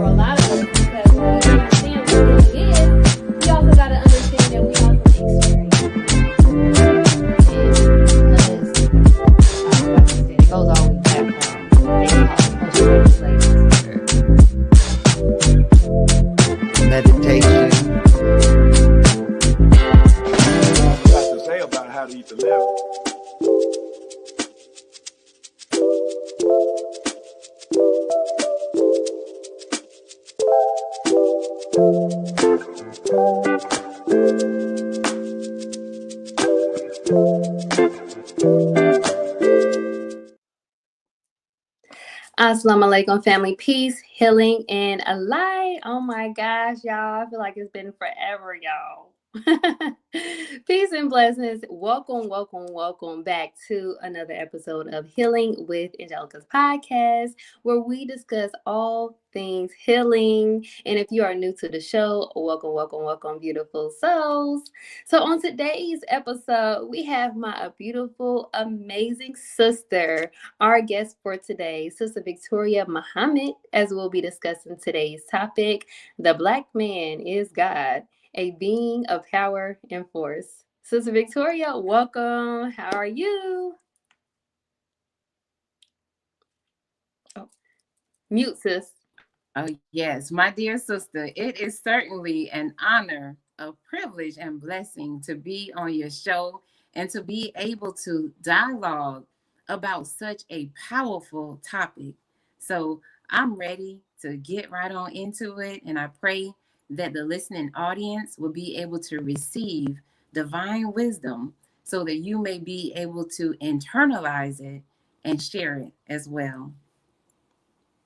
for a lot of us, because when we understand what healing is, we also got to understand that we also experience it. And because, it goes all the way back from they call it meditation. What got to say about how to eat the liver? Assalamu alaikum, family. Peace, healing, and a light. Oh my gosh, y'all. I feel like it's been forever, y'all. Peace and blessings. Welcome back to another episode of Healing with Angelica's podcast, where we discuss all things healing. And if you are new to the show, welcome, beautiful souls. So on today's episode, we have my beautiful, amazing sister, our guest for today, Sister Victoria Muhammad, as we'll be discussing today's topic, the Black man is God, a being of power and force. Sister Victoria, welcome. How are you? Oh, mute, sis. Oh, yes, my dear sister, it is certainly an honor, a privilege, and blessing to be on your show and to be able to dialogue about such a powerful topic. So I'm ready to get right on into it, and I pray that the listening audience will be able to receive divine wisdom so that you may be able to internalize it and share it as well.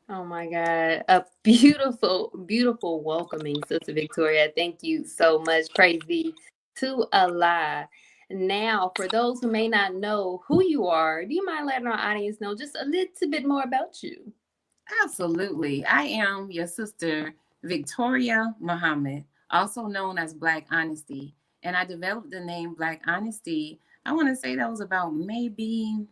Oh my God. A beautiful, beautiful welcoming, Sister Victoria. Thank you so much. Praise be to Allah. Now, for those who may not know who you are, do you mind letting our audience know just a little bit more about you? Absolutely. I am your sister, Victoria Muhammad, also known as Black Honesty. And I developed the name Black Honesty, I want to say that was about maybe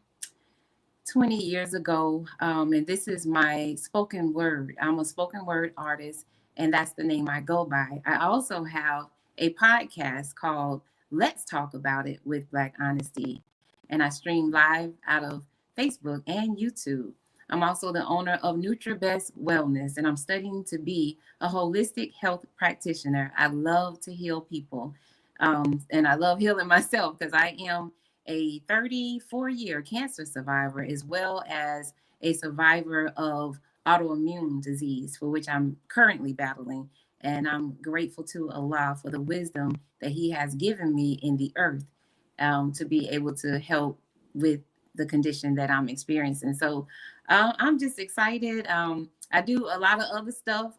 20 years ago. And this is my spoken word. I'm a spoken word artist, and that's the name I go by. I also have a podcast called Let's Talk About It with Black Honesty. And I stream live out of Facebook and YouTube. I'm also the owner of NutriBest Wellness, and I'm studying to be a holistic health practitioner. I love to heal people, and I love healing myself because I am a 34-year cancer survivor, as well as a survivor of autoimmune disease, for which I'm currently battling. And I'm grateful to Allah for the wisdom that He has given me in the earth, to be able to help with the condition that I'm experiencing. So I'm just excited. I do a lot of other stuff,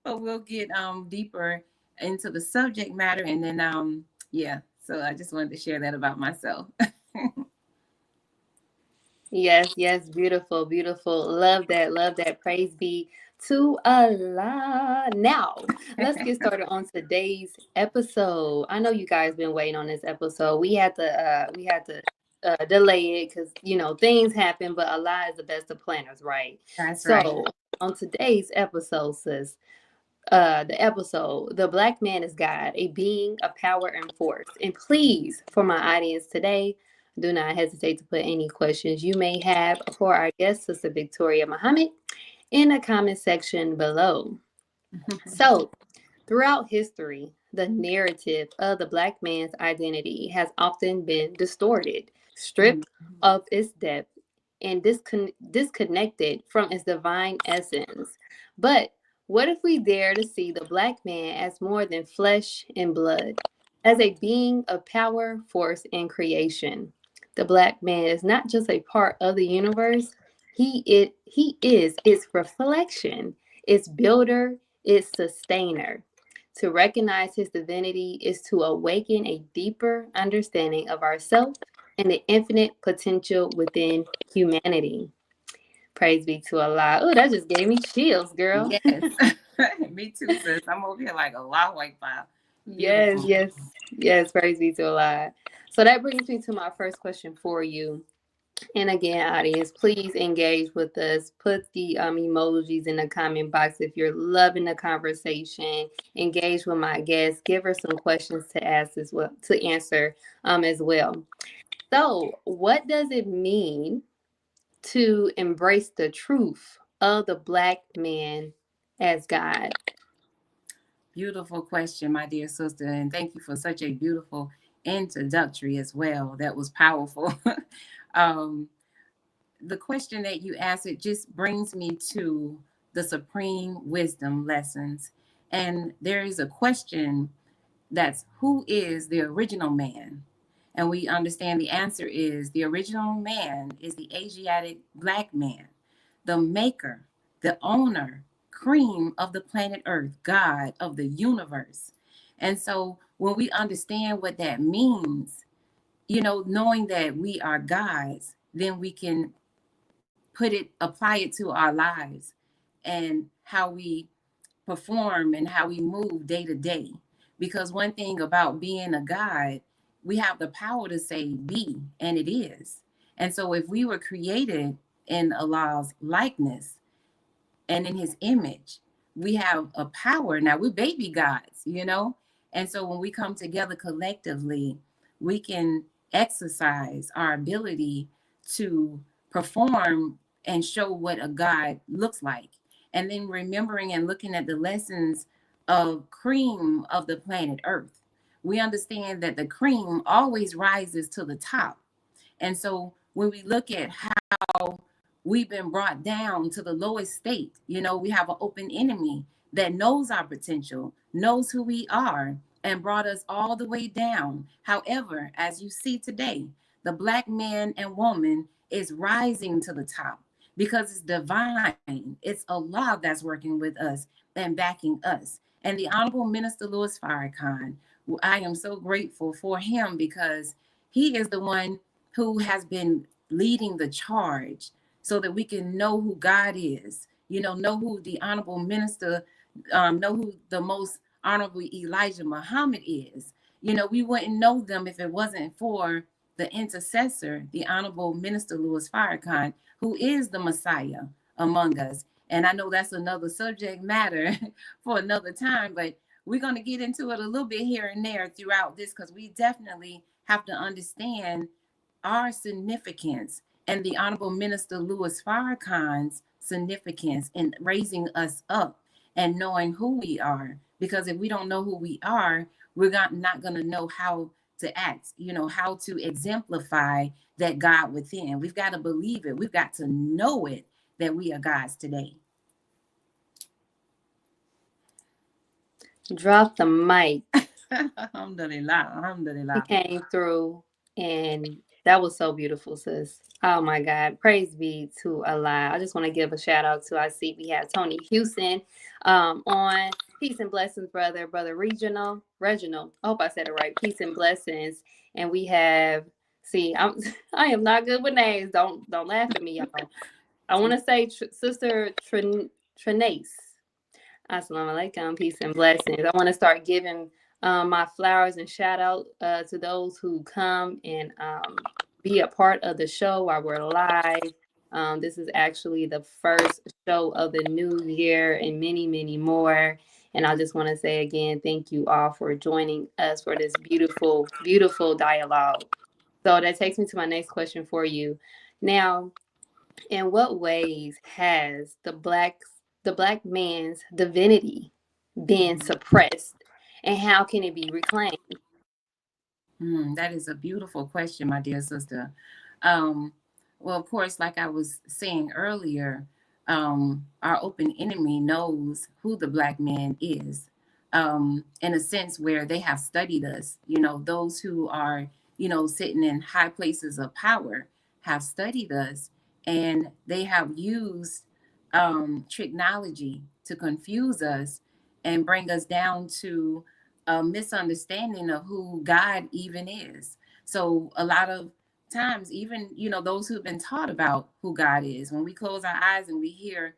but we'll get deeper into the subject matter. And then, yeah, so I just wanted to share that about myself. Yes, beautiful, beautiful. Love that. Praise be to Allah. Now, let's get started on today's episode. I know you guys been waiting on this episode. We had to delay it because things happen, but Allah is the best of planners, right? That's So right. on today's episode, sis, the Black man is God, a being of power and force. And please, for my audience today, do not hesitate to put any questions you may have for our guest, Sister Victoria Muhammad, in the comment section below. So, throughout history, the narrative of the Black man's identity has often been distorted, stripped of its depth, and disconnected from its divine essence. But what if we dare to see the Black man as more than flesh and blood, as a being of power, force, and creation? The Black man is not just a part of the universe, he is its reflection, its builder, its sustainer. To recognize his divinity is to awaken a deeper understanding of ourselves and the infinite potential within humanity. Praise be to Allah. Oh, that just gave me chills, girl. Yes. Me too, sis. I'm over here like a lot white file. Yes, Beautiful. yes, yes. Praise be to Allah. So that brings me to my first question for you. And again, audience, please engage with us. Put the emojis in the comment box if you're loving the conversation. Engage with my guests. Give her some questions to ask as well, to answer as well. So, what does it mean to embrace the truth of the Black man as God? Beautiful question, my dear sister, and thank you for such a beautiful introductory as well. That was powerful. um, the question that you asked, it just brings me to the supreme wisdom lessons. And there is a question that's, who is the original man? And we understand the answer is, the original man is the Asiatic Black man, the maker, the owner, cream of the planet Earth, God of the universe. And so when we understand what that means, knowing that we are God's, then we can apply it to our lives and how we perform and how we move day to day. Because one thing about being a God, we have the power to say be, and it is. And so if we were created in Allah's likeness and in his image, we have a power. Now we're baby gods. And so when we come together collectively, we can exercise our ability to perform and show what a God looks like. And then remembering and looking at the lessons of cream of the planet Earth, we understand that the cream always rises to the top. And so when we look at how we've been brought down to the lowest state, we have an open enemy that knows our potential, knows who we are, and brought us all the way down. However, as you see today, the Black man and woman is rising to the top because it's divine. It's Allah that's working with us and backing us. And the Honorable Minister Louis Farrakhan, I am so grateful for him because he is the one who has been leading the charge so that we can know who God is, know who the Honorable Minister, know who the most Honorable Elijah Muhammad is. We wouldn't know them if it wasn't for the intercessor, the Honorable Minister Louis Farrakhan, who is the Messiah among us. And I know that's another subject matter for another time, but we're going to get into it a little bit here and there throughout this because we definitely have to understand our significance and the Honorable Minister Louis Farrakhan's significance in raising us up and knowing who we are. Because if we don't know who we are, we're not going to know how to act, how to exemplify that God within. We've got to believe it. We've got to know it that we are God's today. Drop the mic. Alhamdulillah, He alhamdulillah. came through, and that was so beautiful, sis. Oh my God. Praise be to Allah. I just want to give a shout out to, I see we have Tony Houston on. Peace and blessings, brother Reginald. I hope I said it right. Peace and blessings. And we have, see, I am not good with names. Don't laugh at me, y'all. I want to say Sister Trinace. Assalamu alaikum, peace and blessings. I want to start giving my flowers and shout out to those who come and be a part of the show while we're live. This is actually the first show of the new year and many, many more. And I just want to say again, thank you all for joining us for this beautiful, beautiful dialogue. So that takes me to my next question for you. Now, in what ways has the black man's divinity been suppressed, and how can it be reclaimed? That is a beautiful question, my dear sister. Um, well, of course, like I was saying earlier, our open enemy knows who the Black man is, in a sense where they have studied us. Those who are, sitting in high places of power have studied us, and they have used technology to confuse us and bring us down to a misunderstanding of who God even is. So a lot of times, even those who've been taught about who God is, when we close our eyes and we hear,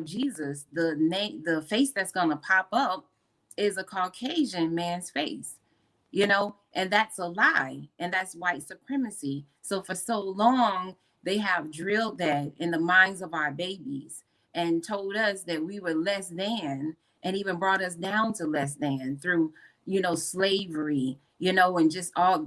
Jesus, the face that's gonna pop up is a Caucasian man's face, and that's a lie, and that's white supremacy. So for so long, they have drilled that in the minds of our babies and told us that we were less than, and even brought us down to less than through, slavery, and just all of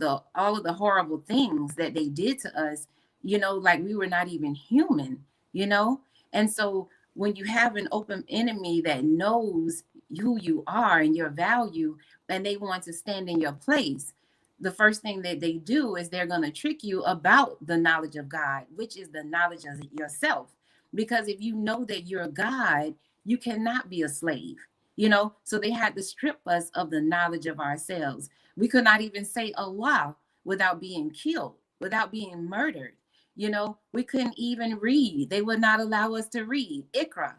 the horrible things that they did to us, like we were not even human, you know? And so when you have an open enemy that knows who you are and your value, and they want to stand in your place, the first thing that they do is they're going to trick you about the knowledge of God, which is the knowledge of yourself. Because if you know that you're a God, you cannot be a slave, So they had to strip us of the knowledge of ourselves. We could not even say Allah without being killed, without being murdered. We couldn't even read. They would not allow us to read. Ikra,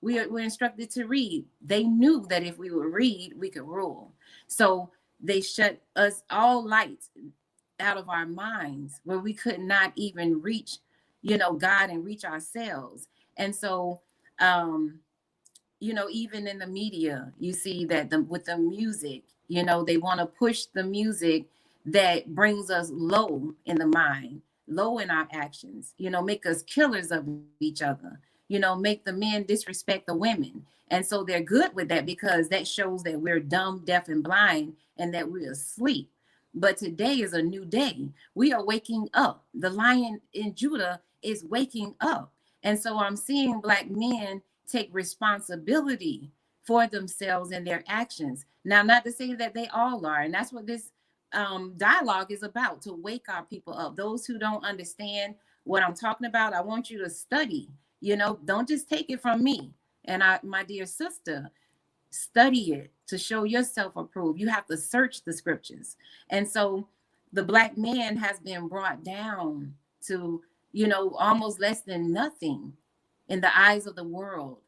we're instructed to read. They knew that if we would read, we could rule. So they shut us all lights out of our minds where we could not even reach, God and reach ourselves. And so, even in the media, you see that with the music, they want to push the music that brings us low in the mind, low in our actions, make us killers of each other, make the men disrespect the women. And so they're good with that because that shows that we're dumb, deaf, and blind and that we're asleep. But today is a new day. We are waking up. The Lion in Judah is waking up. And so I'm seeing Black men take responsibility for themselves and their actions. Now, not to say that they all are, and that's what this dialogue is about, to wake our people up. Those who don't understand what I'm talking about, I want you to study. Don't just take it from me. And my dear sister, study it to show yourself approved. You have to search the scriptures. And so the Black man has been brought down to, almost less than nothing in the eyes of the world.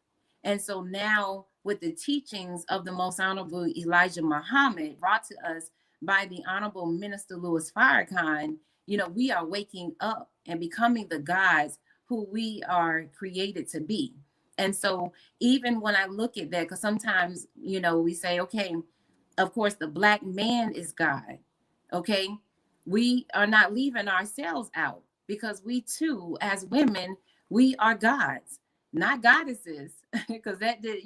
And so now, with the teachings of the most honorable Elijah Muhammad brought to us by the honorable Minister Louis Farrakhan, we are waking up and becoming the gods who we are created to be. And so even when I look at that, because sometimes, we say, okay, of course, the Black man is God. Okay. We are not leaving ourselves out because we too, as women, we are gods, not goddesses, because that did,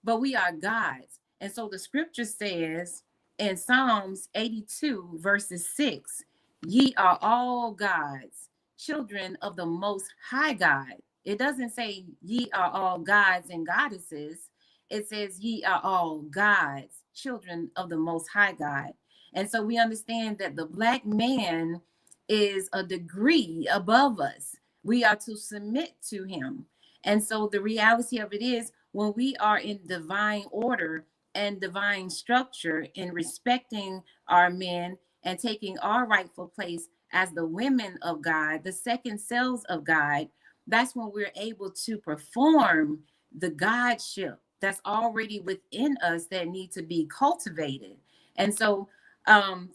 but we are gods. And so the scripture says in Psalms 82, verses 6, ye are all gods, children of the most high God. It doesn't say ye are all gods and goddesses. It says ye are all gods, children of the most high God. And so we understand that the Black man is a degree above us. We are to submit to him. And so the reality of it is, when we are in divine order and divine structure in respecting our men and taking our rightful place as the women of God, the second selves of God, that's when we're able to perform the godship that's already within us that need to be cultivated. And so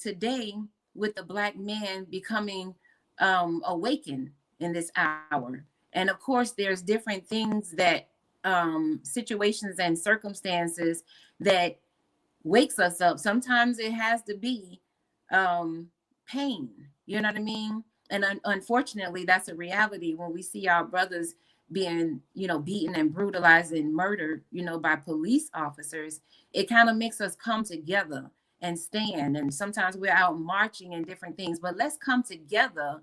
today, with the Black man becoming awakened in this hour, and of course, there's different things that situations and circumstances that wakes us up. Sometimes it has to be pain, you know what I mean? And unfortunately, that's a reality when we see our brothers being, beaten and brutalized and murdered, by police officers. It kind of makes us come together and stand. And sometimes we're out marching and different things, but let's come together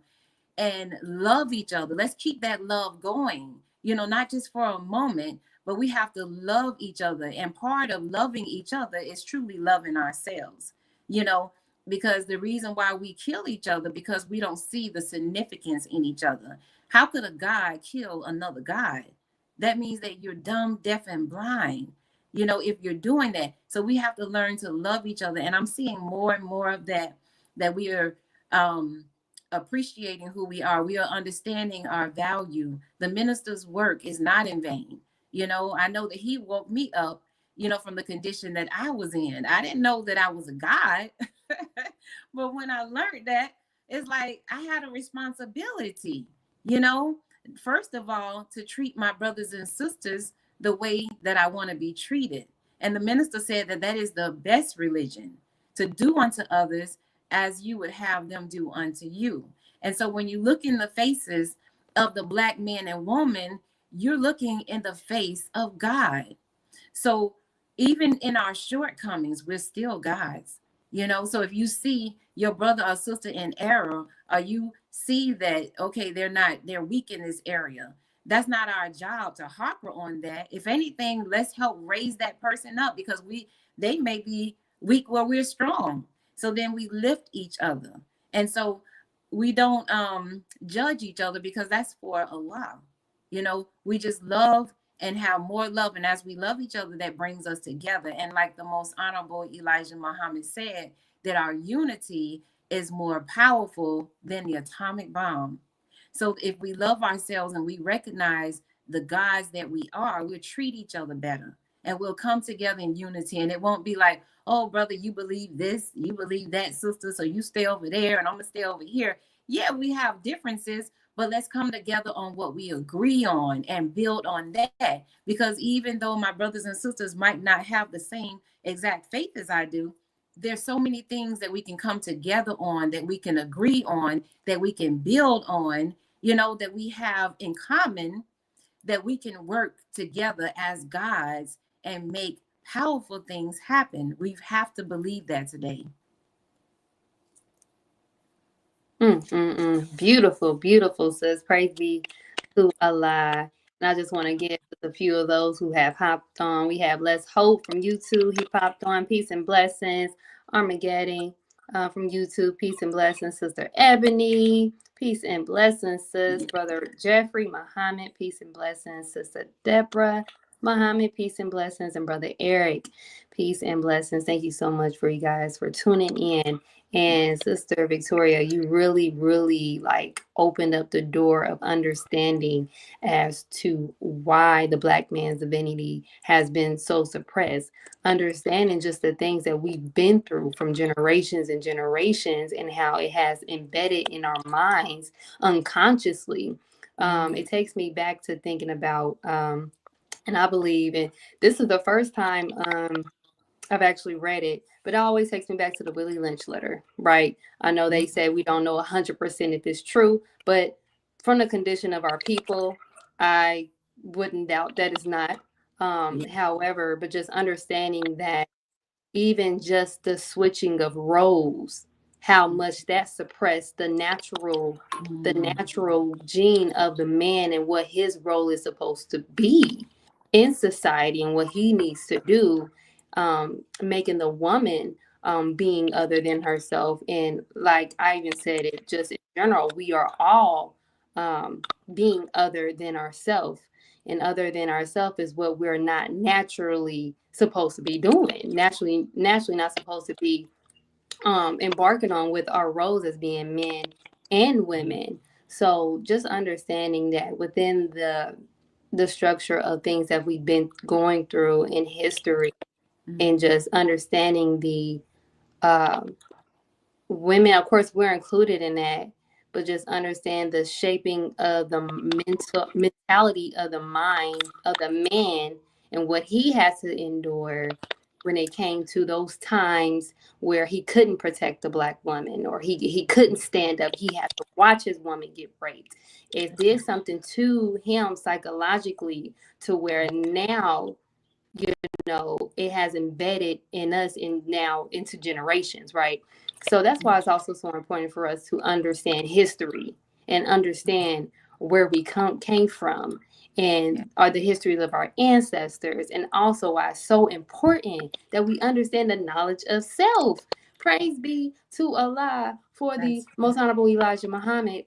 and love each other. Let's keep that love going, not just for a moment, but we have to love each other. And part of loving each other is truly loving ourselves, because the reason why we kill each other, because we don't see the significance in each other. How could a God kill another God? That means that you're dumb, deaf, and blind, if you're doing that. So we have to learn to love each other. And I'm seeing more and more of that we are, appreciating who we are. We are understanding our value. The minister's work is not in vain. I know that he woke me up, from the condition that I was in. I didn't know that I was a God. But when I learned that, it's like I had a responsibility, first of all, to treat my brothers and sisters the way that I want to be treated. And the minister said that that is the best religion, to do unto others as you would have them do unto you. And so when you look in the faces of the Black man and woman, you're looking in the face of God. So even in our shortcomings, we're still God's. You know, so if you see your brother or sister in error, or you see that, okay, they're weak in this area, that's not our job to harper on that. If anything, let's help raise that person up, because they may be weak where we're strong. So then we lift each other. And so we don't judge each other, because that's for Allah. You know, we just love and have more love. And as we love each other, that brings us together. And like the most honorable Elijah Muhammad said, that our unity is more powerful than the atomic bomb. So if we love ourselves and we recognize the gods that we are, we'll treat each other better, and we'll come together in unity. And it won't be like, oh, brother, you believe this, you believe that, sister, so you stay over there and I'm going to stay over here. Yeah, we have differences, but let's come together on what we agree on and build on that. Because even though my brothers and sisters might not have the same exact faith as I do, there's so many things that we can come together on, that we can agree on, that we can build on, you know, that we have in common, that we can work together as gods and make powerful things happen. We have to believe that today. Beautiful, beautiful, sis. Praise be to Allah. And I just want to give a few of those who have hopped on. We have Let's Hope from YouTube. He popped on. Peace and blessings. Armageddon from YouTube. Peace and blessings. Sister Ebony. Peace and blessings, sis. Brother Jeffrey Muhammad. Peace and blessings. Sister Deborah Muhammad. Peace and blessings. And Brother Eric. Peace and blessings. Thank you so much for you guys for tuning in. And Sister Victoria, you really, really like opened up the door of understanding as to why the Black man's divinity has been so suppressed. Understanding just the things that we've been through from generations and generations, and how it has embedded in our minds unconsciously. It takes me back to thinking about, and I believe, and this is the first time I've actually read it, but it always takes me back to the Willie Lynch letter, right? I know they say we don't know 100% if it's true, but from the condition of our people, I wouldn't doubt that it's not. However, but just understanding that even just the switching of roles, how much that suppressed the natural gene of the man and what his role is supposed to be in society and what he needs to do, making the woman being other than herself. And like I even said it just in general, we are all being other than ourselves, and other than ourselves is what we're not naturally supposed to be doing, naturally not supposed to be embarking on with our roles as being men and women. So just understanding that within the structure of things that we've been going through in history, and just understanding the women, of course we're included in that, but just understand the shaping of the mentality of the mind of the man, and what he has to endure when it came to those times where he couldn't protect the Black woman, or he couldn't stand up, he had to watch his woman get raped. It did something to him psychologically, to where now, you it has embedded in us and now into generations, right? So that's why it's also so important for us to understand history and understand where we came from, and are the histories of our ancestors, and also why it's so important that we understand the knowledge of self. Praise be to Allah for the most honorable Elijah Muhammad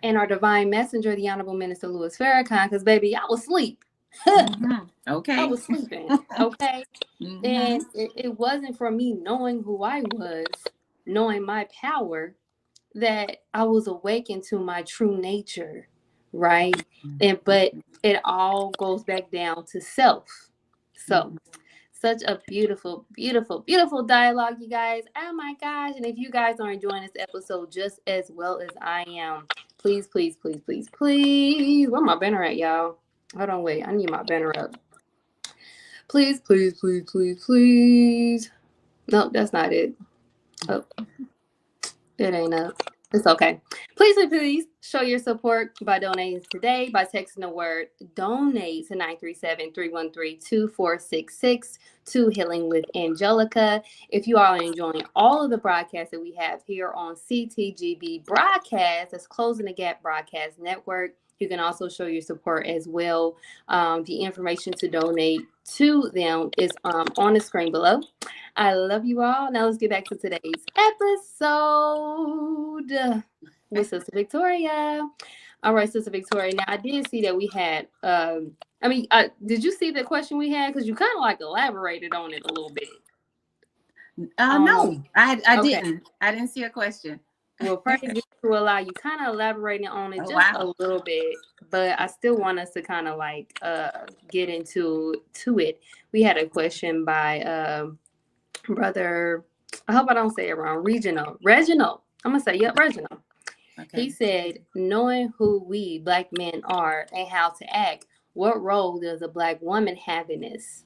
and our divine messenger, the honorable minister Louis Farrakhan, because baby, I was asleep. Okay. I was sleeping. Okay. And it wasn't for me knowing who I was, knowing my power, that I was awakened to my true nature. Right. But it all goes back down to self. So such a beautiful, beautiful, beautiful dialogue, you guys. Oh my gosh. And if you guys are enjoying this episode just as well as I am, please, please, please, please, please. Where my banner at, y'all? Hold on, wait. I need my banner up. Please, please, please, please, please. No, that's not it. Oh, it ain't up. It's okay. Please show your support by donating today by texting the word donate to 937-313-2466 to Healing with Angelica. If you are enjoying all of the broadcasts that we have here on CTGB Broadcast, that's Closing the Gap Broadcast Network, you can also show your support as well. The information to donate to them is on the screen below. I love you all. Now let's get back to today's episode with Sister Victoria. All right, Sister Victoria. Now I did see that we had. Did you see the question we had? Because you kind of like elaborated on it a little bit. I don't know. No, I Okay. didn't. I didn't see a question. Well, praise be to Allah. You kind of elaborated on it Oh, just wow. a little bit, but I still want us to kind of like get into it. We had a question by brother, I hope I don't say it wrong. Reginald. I'm gonna say, yep, Reginald. Okay. He said, knowing who we black men are and how to act, what role does a black woman have in this?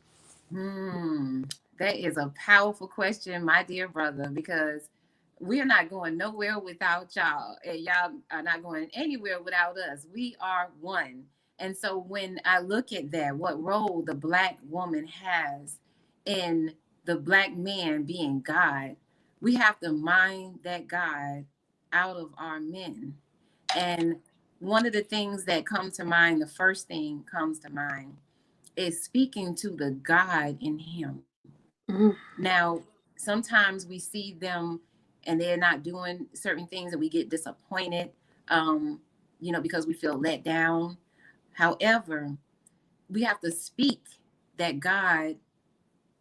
That is a powerful question, my dear brother, because we are not going nowhere without y'all, and y'all are not going anywhere without us. We are one. And so when I look at that, what role the black woman has in the black man being God, we have to mind that God out of our men. And one of the things that come to mind, the first thing comes to mind, is speaking to the God in him. Now, sometimes we see them and they're not doing certain things and we get disappointed, because we feel let down. However, we have to that God,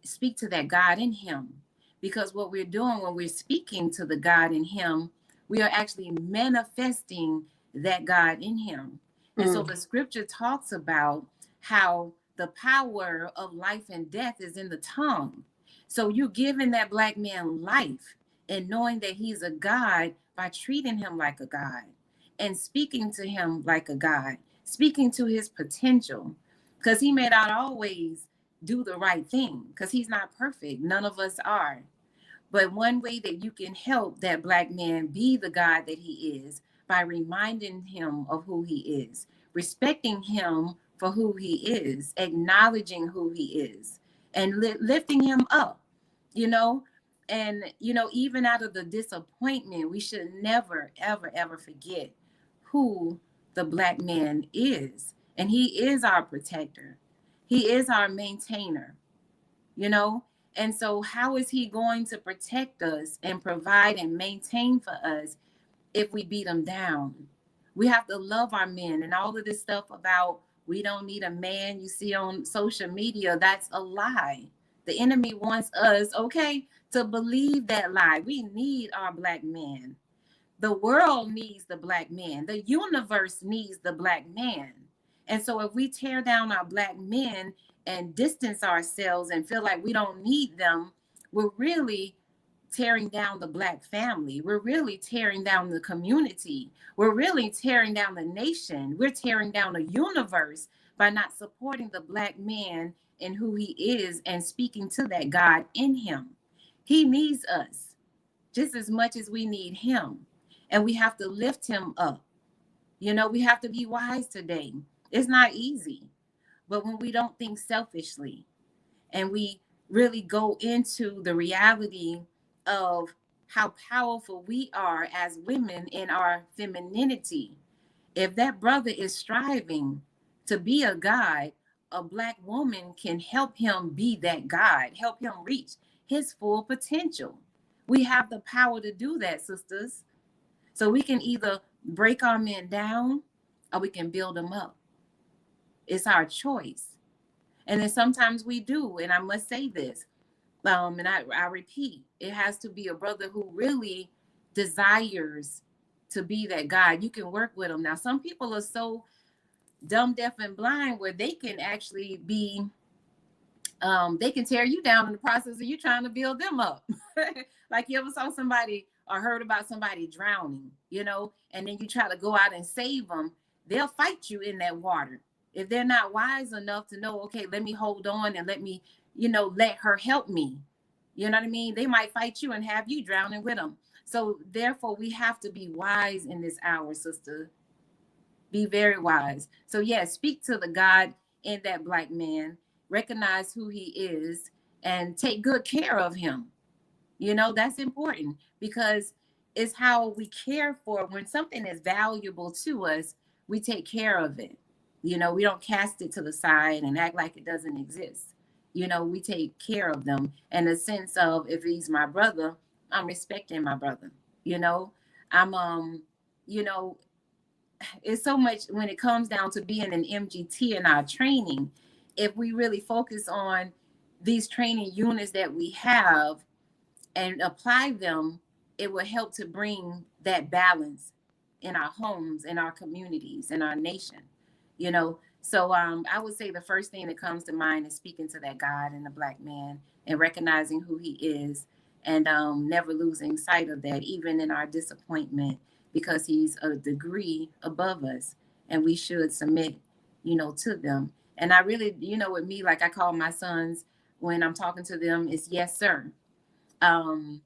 speak to that God in him. Because what we're doing when we're speaking to the God in him, we are actually manifesting that God in him. And so the scripture talks about how the power of life and death is in the tongue. So you're giving that black man life and knowing that he's a God by treating him like a God and speaking to him like a God, speaking to his potential, because he may not always do the right thing because he's not perfect. None of us are. But one way that you can help that black man be the God that he is by reminding him of who he is, respecting him for who he is, acknowledging who he is, and lifting him up, you know. And, even out of the disappointment, we should never, ever, ever forget who the black man is. And he is our protector. He is our maintainer, you know? And so, how is he going to protect us and provide and maintain for us if we beat him down? We have to love our men, and all of this stuff about we don't need a man you see on social media, that's a lie. The enemy wants us, okay, to believe that lie. We need our black men. The world needs the black man. The universe needs the black man. And so if we tear down our black men and distance ourselves and feel like we don't need them, we're really tearing down the black family. We're really tearing down the community. We're really tearing down the nation. We're tearing down the universe by not supporting the black man and who he is and speaking to that God in him. He needs us just as much as we need him. And we have to lift him up. We have to be wise today. It's not easy. But when we don't think selfishly and we really go into the reality of how powerful we are as women in our femininity, if that brother is striving to be a God, a black woman can help him be that God, help him reach his full potential. We have the power to do that, sisters. So we can either break our men down or we can build them up. It's our choice. And then sometimes we do, and I must say this, and I repeat, it has to be a brother who really desires to be that God. You can work with them. Now, some people are so dumb, deaf, and blind where they can actually be, they can tear you down in the process of you trying to build them up. Like you ever saw somebody or heard about somebody drowning, and then you try to go out and save them, they'll fight you in that water. If they're not wise enough to know, okay, let me hold on and let me, let her help me. You know what I mean? They might fight you and have you drowning with them. So therefore, we have to be wise in this hour, sister. Be very wise. So yes, speak to the God in that black man, recognize who he is, and take good care of him. That's important, because it's how we care for, when something is valuable to us, we take care of it. We don't cast it to the side and act like it doesn't exist. We take care of them in the sense of, if he's my brother, I'm respecting my brother. You know, I'm you know, it's so much when it comes down to being an MGT in our training. If we really focus on these training units that we have and apply them, it will help to bring that balance in our homes, in our communities, in our nation. So I would say the first thing that comes to mind is speaking to that God in the black man and recognizing who he is, and never losing sight of that, even in our disappointment, because he's a degree above us, and we should submit, to them. And I really, with me, like I call my sons when I'm talking to them, it's yes, sir. um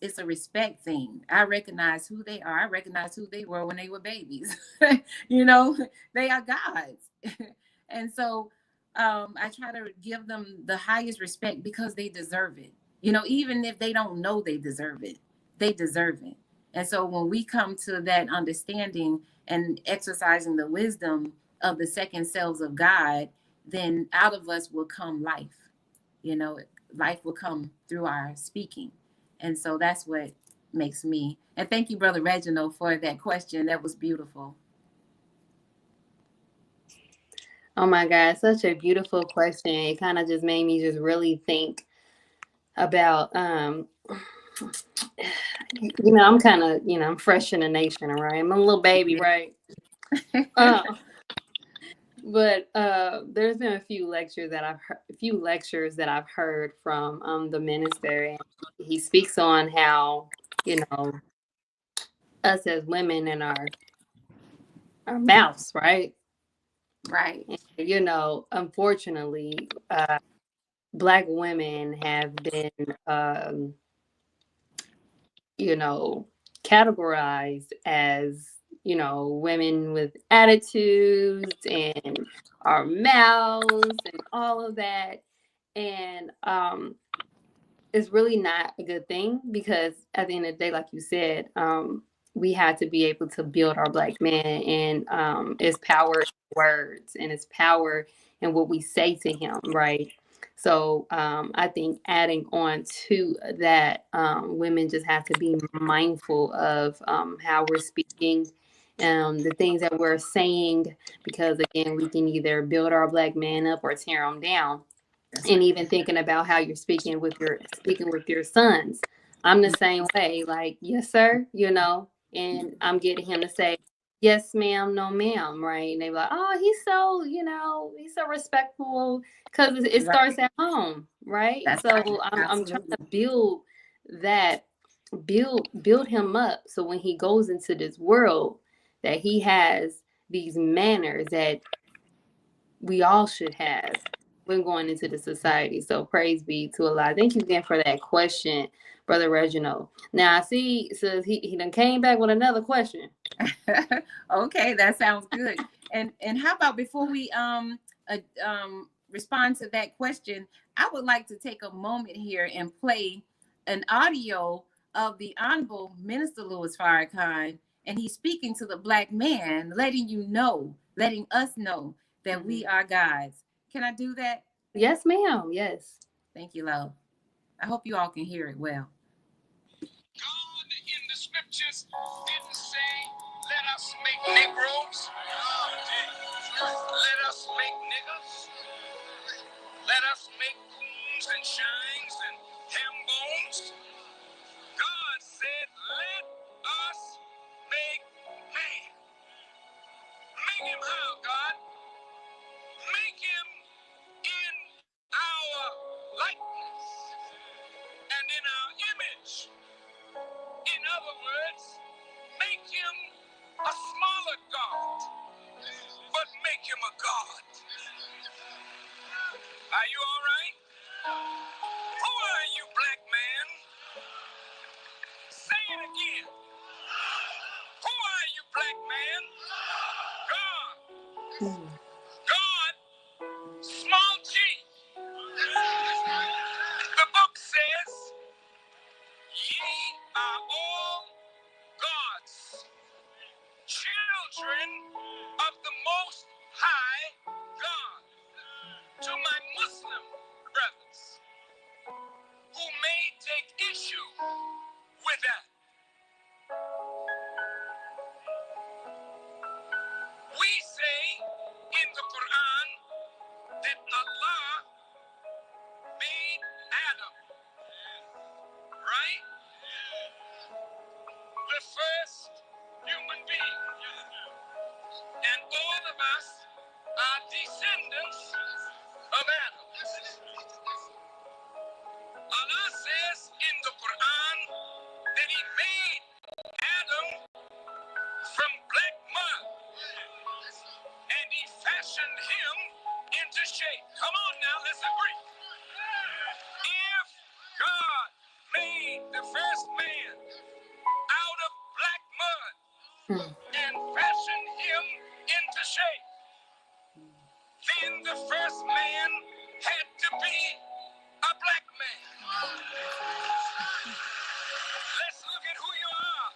it's a respect thing. I recognize who they are. I recognize who they were when they were babies. you know they are gods. And so I try to give them the highest respect, because they deserve it. Even if they don't know they deserve it, they deserve it. And so when we come to that understanding and exercising the wisdom of the second selves of God, then out of us will come life. you know Life will come through our speaking. And so that's what makes me. And thank you, Brother Reginald, for that question. That was beautiful. Oh my God, such a beautiful question. It kind of just made me just really think about I'm kind of, I'm fresh in the nation, right? I'm a little baby, right? Uh, but there's been a few lectures that I've heard from the minister, and he speaks on how, you know, us as women and our mouths, right? Right. And, unfortunately, Black women have been, you know, categorized as, women with attitudes and our mouths and all of that. And it's really not a good thing, because at the end of the day, like you said, we had to be able to build our Black man, and it's power in words, and it's power in what we say to him, right? So I think adding on to that, women just have to be mindful of how we're speaking, the things that we're saying, because again, we can either build our Black man up or tear him down. That's And right. even thinking about how you're speaking with your sons, I'm the same way. Like, yes, sir, and I'm getting him to say, yes, ma'am, no, ma'am, right? And they're like, oh, he's so respectful, because it Right. starts at home, right? That's So right. I'm trying Absolutely. to that, build him up, so when he goes into this world, that he has these manners that we all should have when going into the society. So praise be to Allah. Thank you again for that question, Brother Reginald. Now I see, says he done came back with another question. Okay, that sounds good. And how about, before we respond to that question, I would like to take a moment here and play an audio of the Honorable Minister Louis Farrakhan, and he's speaking to the Black man, letting us know that we are gods. Can I do that? Yes, ma'am. Yes. Thank you, love. I hope you all can hear it well. God in the scriptures didn't say, let us make Negroes. Let us make niggas. Let us make coons and shines and ham bones. God said, let us make man. Make him how, God? Make him in our likeness and in our image. In other words, make him a smaller God, but make him a God. Are you all right? Who are you, Black man? Say it again. Mm. God, small g. The book says, ye are all God's children of the Most High God. To my Muslim brothers who may take issue with that, we say in the Quran that Allah made Adam, right? The first human being. And all of us are descendants of Adam. Allah says in the Quran that He made Adam from black mud and He fashioned him into shape. Come on now, let's agree. If God made the first man out of black mud Mm. and fashioned him into shape, then the first man had to be a black man. Let's look at who you are.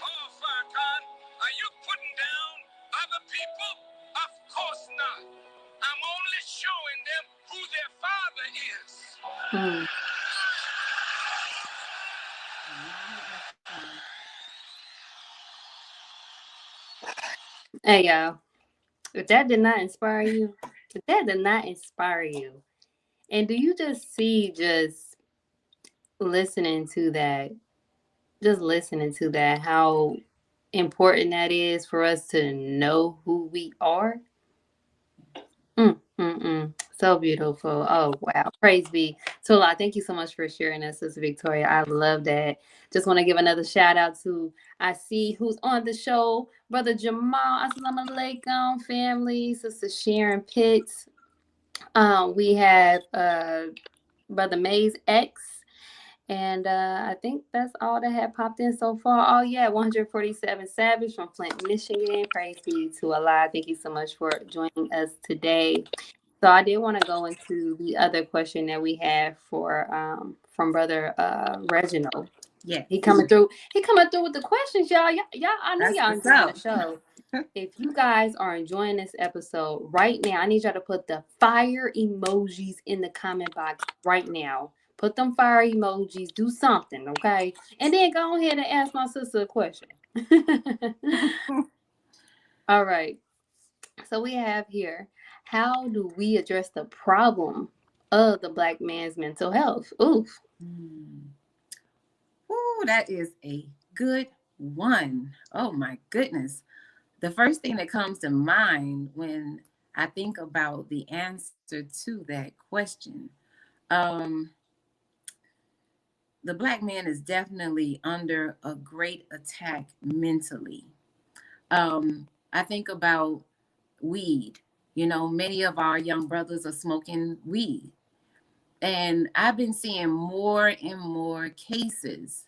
Oh, Farrakhan, are you putting down other people? Of course not. I'm only showing them who their father is. Mm. Hey, y'all. If that did not inspire you, if that did not inspire you, and do you just see just listening to that, just listening to that, how important that is for us to know who we are? Mm, mm, mm. So beautiful. Oh, wow. Praise be to Allah. Thank you so much for sharing that, Sister Victoria. I love that. Just want to give another shout out to, I see who's on the show, Brother Jamal. Assalamu alaikum, family. Sister Sharon Pitts. We have Brother Mays X. And I think that's all that had popped in so far. Oh, yeah, 147 Savage from Flint, Michigan. Praise be to Allah. Thank you so much for joining us today. So I did want to go into the other question that we have for from Brother Reginald. Yes, He coming through. He coming through with the questions, y'all. Y'all, I know that's y'all what's enjoying up. the show. If you guys are enjoying this episode right now, I need y'all to put the fire emojis in the comment box right now. Put them fire emojis. Do something, okay? And then go ahead and ask my sister a question. All right. So we have here, how do we address the problem of the Black man's mental health? Oof. Mm. Ooh, that is a good one. Oh my goodness. The first thing that comes to mind when I think about the answer to that question, um, the Black man is definitely under a great attack mentally. I think about weed. You know, many of our young brothers are smoking weed. And I've been seeing more and more cases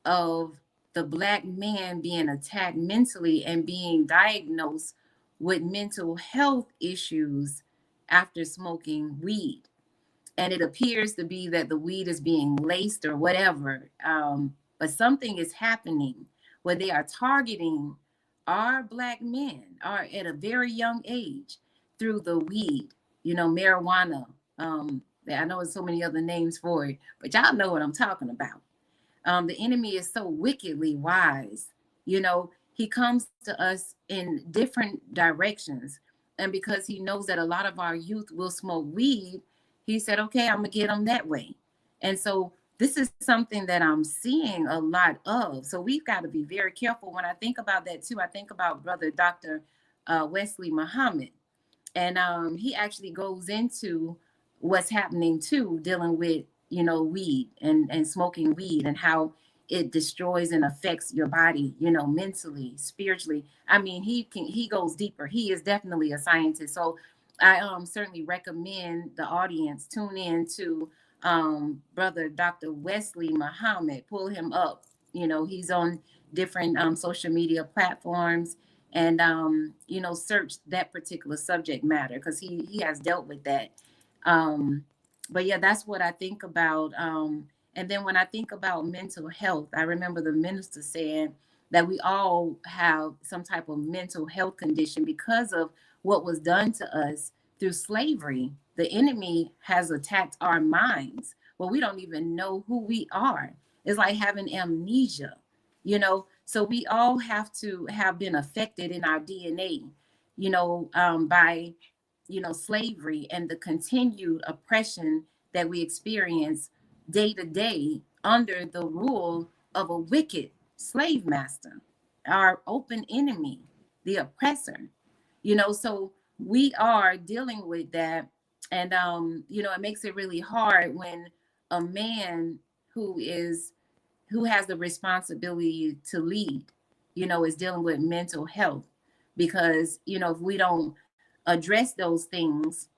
of the Black man being attacked mentally and being diagnosed with mental health issues after smoking weed. And it appears to be that the weed is being laced or whatever. But something is happening where they are targeting our Black men are at a very young age through the weed, you know, marijuana. I know there's so many other names for it, but y'all know what I'm talking about. The enemy is so wickedly wise. You know, he comes to us in different directions. And because he knows that a lot of our youth will smoke weed, he said, okay, I'm going to get them that way. And so this is something that I'm seeing a lot of. So we've got to be very careful. When I think about that, too, I think about Brother Dr. Wesley Muhammad. And he actually goes into what's happening too, dealing with, you know, weed and smoking weed and how it destroys and affects your body, you know, mentally, spiritually. I mean, he goes deeper. He is definitely a scientist. So I certainly recommend the audience tune in to Brother Dr. Wesley Muhammad. Pull him up. You know, he's on different social media platforms and you know, search that particular subject matter because he has dealt with that. Um, but yeah, that's what I think about. And then when I think about mental health, I remember the minister saying that we all have some type of mental health condition because of what was done to us through slavery. The enemy has attacked our minds. Well, we don't even know who we are. It's like having amnesia, you know. So we all have to have been affected in our DNA, you know, by, you know, slavery and the continued oppression that we experience day to day under the rule of a wicked slave master, our open enemy, the oppressor, you know. So we are dealing with that. And you know, it makes it really hard when a man who is who has the responsibility to lead, you know, is dealing with mental health. Because, you know, if we don't address those things,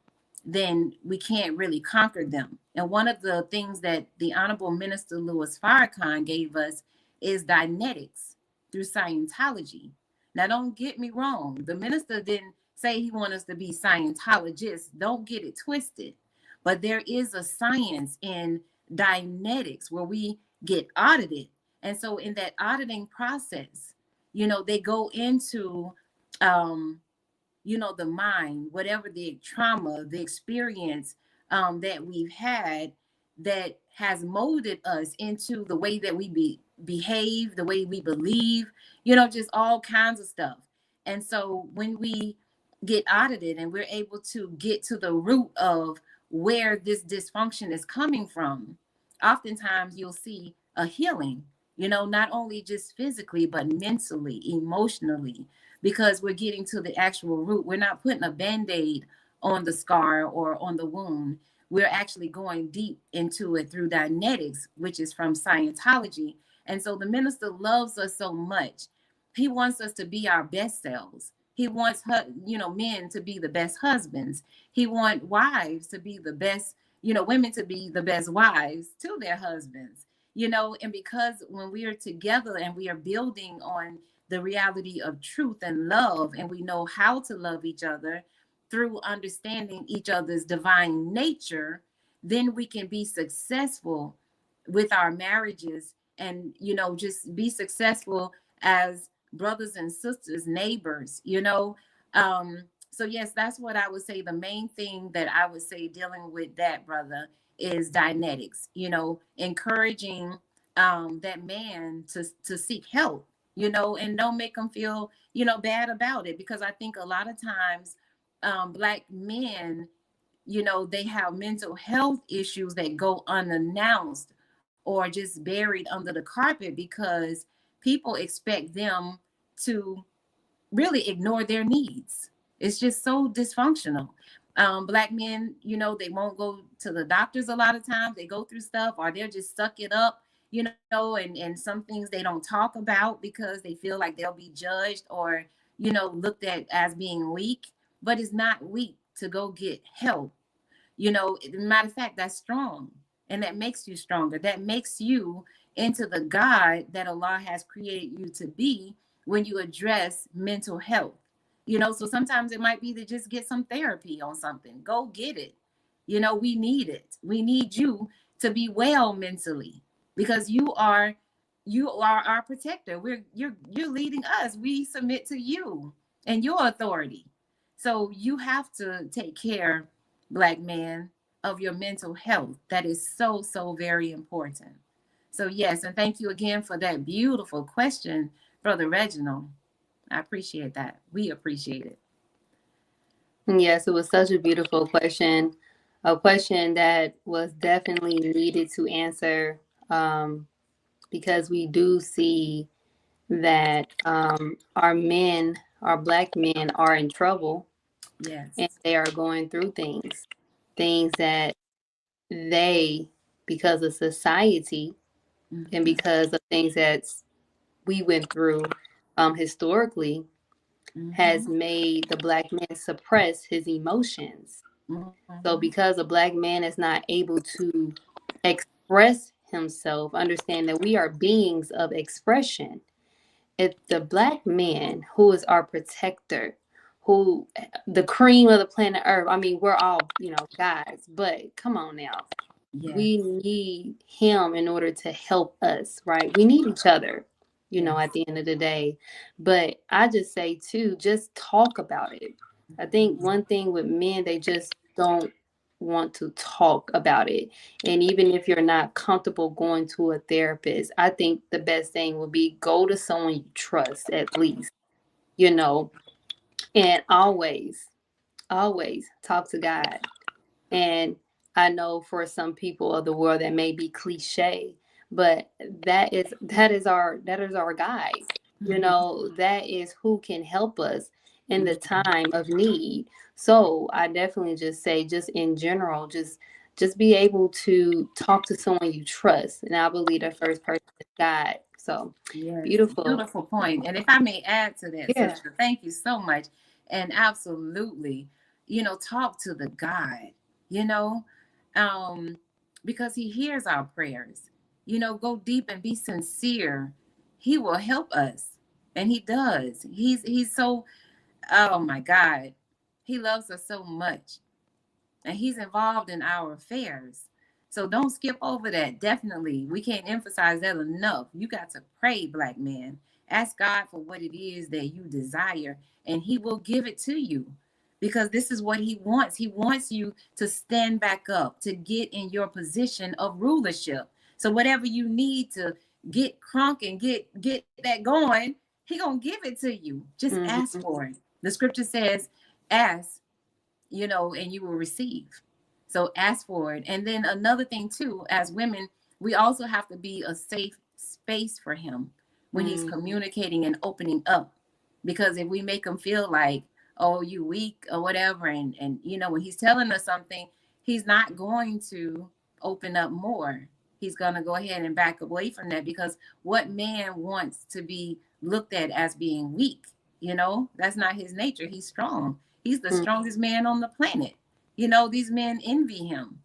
then we can't really conquer them. And one of the things that the Honorable Minister Louis Farrakhan gave us is dynetics through Scientology. Now, don't get me wrong. The minister didn't say he wants us to be Scientologists. Don't get it twisted. But there is a science in dynetics where we get audited. And so in that auditing process, you know, they go into um, you know, the mind, whatever the trauma, the experience that we've had that has molded us into the way that we behave, the way we believe, you know, just all kinds of stuff. And so when we get audited and we're able to get to the root of where this dysfunction is coming from, oftentimes you'll see a healing, you know, not only just physically, but mentally, emotionally, because we're getting to the actual root. We're not putting a band-aid on the scar or on the wound. We're actually going deep into it through dynetics, which is from Scientology. And so the minister loves us so much. He wants us to be our best selves. He wants you know, men to be the best husbands. He wants wives to be the best, you know, women to be the best wives to their husbands, you know. And because when we are together and we are building on the reality of truth and love, and we know how to love each other through understanding each other's divine nature, then we can be successful with our marriages and, you know, just be successful as brothers and sisters, neighbors, you know. So yes, that's what I would say. The main thing that I would say dealing with that, brother, is dynetics, you know, encouraging that man to seek help, you know, and don't make them feel, you know, bad about it. Because I think a lot of times Black men, you know, they have mental health issues that go unannounced or just buried under the carpet because people expect them to really ignore their needs. It's just so dysfunctional. Black men, you know, they won't go to the doctors a lot of times. They go through stuff, or they'll just suck it up, you know, and some things they don't talk about because they feel like they'll be judged or, you know, looked at as being weak. But it's not weak to go get help. You know, matter of fact, that's strong. And that makes you stronger. That makes you into the God that Allah has created you to be when you address mental health. You know, so sometimes it might be to just get some therapy on something. Go get it. You know, we need it. We need you to be well mentally because you are our protector. You're leading us. We submit to you and your authority. So you have to take care, Black man, of your mental health. That is so, so very important. So yes, and thank you again for that beautiful question, Brother Reginald. I appreciate that. We appreciate it. Yes, it was such a beautiful question, a question that was definitely needed to answer, because we do see that our men, our Black men, are in trouble Yes. and they are going through things that they, because of society and Mm-hmm. because of things that we went through historically, has Mm-hmm. made the Black man suppress his emotions. So Mm-hmm. because a Black man is not able to express himself, understand that we are beings of expression. if the black man who is our protector, who the cream of the planet Earth, I mean, we're all, guys, but come on now. Yes. We need him in order to help us, right? We need each other, Yes. at the end of the day. But I just say too, just talk about it. I think one thing with men, they just don't want to talk about it. And even if you're not comfortable going to a therapist, I think the best thing would be go to someone you trust at least, you know, and always talk to God. And I know for some people of the world that may be cliche, but that is our guide. That is who can help us in the time of need. So I definitely just say, just in general, just be able to talk to someone you trust. And I believe the first person is God. So Yes, beautiful. beautiful point. And if I may add to that, Yeah. sister, thank you so much. And absolutely, talk to the God, you know, um, because He hears our prayers. Go deep and be sincere. He will help us, and He does. He's so, oh my God, He loves us so much, and He's involved in our affairs. So don't skip over that. Definitely. We can't emphasize that enough. You got to pray, black man. Ask God for what it is that you desire, and He will give it to you, because this is what He wants. He wants you to stand back up, to get in your position of rulership. So whatever you need to get crunk and get that going, He gonna give it to you. Just ask Hmm. for it. The scripture says, ask, and you will receive. So ask for it. And then another thing too, as women, we also have to be a safe space for him when he's Hmm. communicating and opening up. Because if we make him feel like, oh, you weak or whatever, and when he's telling us something, he's not going to open up more. He's going to go ahead and back away from that, because what man wants to be looked at as being weak? That's not his nature. He's strong. He's the strongest man on the planet. These men envy him.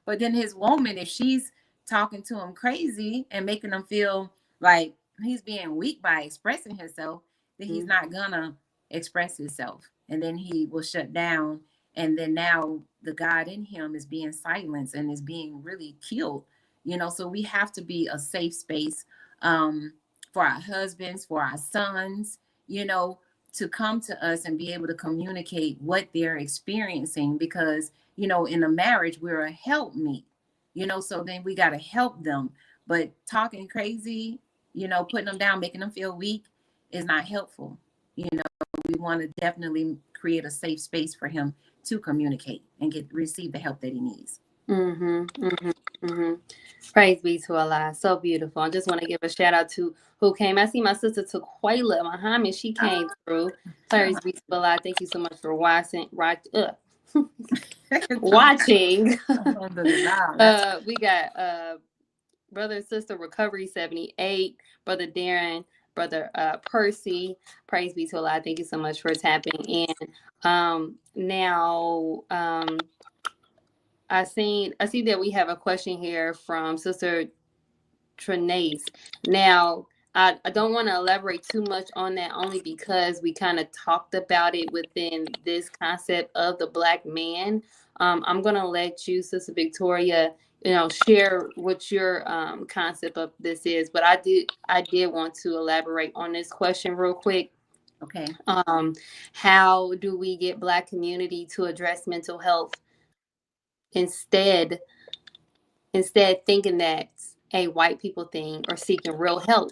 But then his woman, if she's talking to him crazy and making him feel like he's being weak by expressing himself, then he's not gonna express himself. And then he will shut down. And then now the God in him is being silenced and is being really killed. So we have to be a safe space, for our husbands, for our sons, you know, to come to us and be able to communicate what they're experiencing, because in a marriage we're a helpmeet, so then we got to help them. But talking crazy, putting them down, making them feel weak, is not helpful. We want to definitely create a safe space for him to communicate and receive the help that he needs. Mm-hmm, mm-hmm, mm-hmm. Praise be to Allah. So beautiful. I just want to give a shout out to who came. I see my sister Taquayla Muhammad. She came through. Praise be to Allah. Thank you so much for watching. We got brother and sister Recovery 78, brother Darren, brother Percy. Praise be to Allah. Thank you so much for tapping in. Now I see that we have a question here from Sister Trinace. Now, I don't want to elaborate too much on that, only because we kind of talked about it within this concept of the black man. I'm gonna let you, Sister Victoria, share what your concept of this is. But I did want to elaborate on this question real quick. Okay. How do we get black community to address mental health instead thinking that's a white people thing or seeking real help?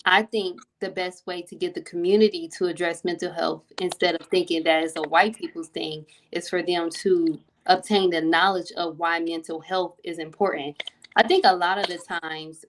I think the best way to get the community to address mental health instead of thinking that it's a white people's thing is for them to obtain the knowledge of why mental health is important. I think a lot of the times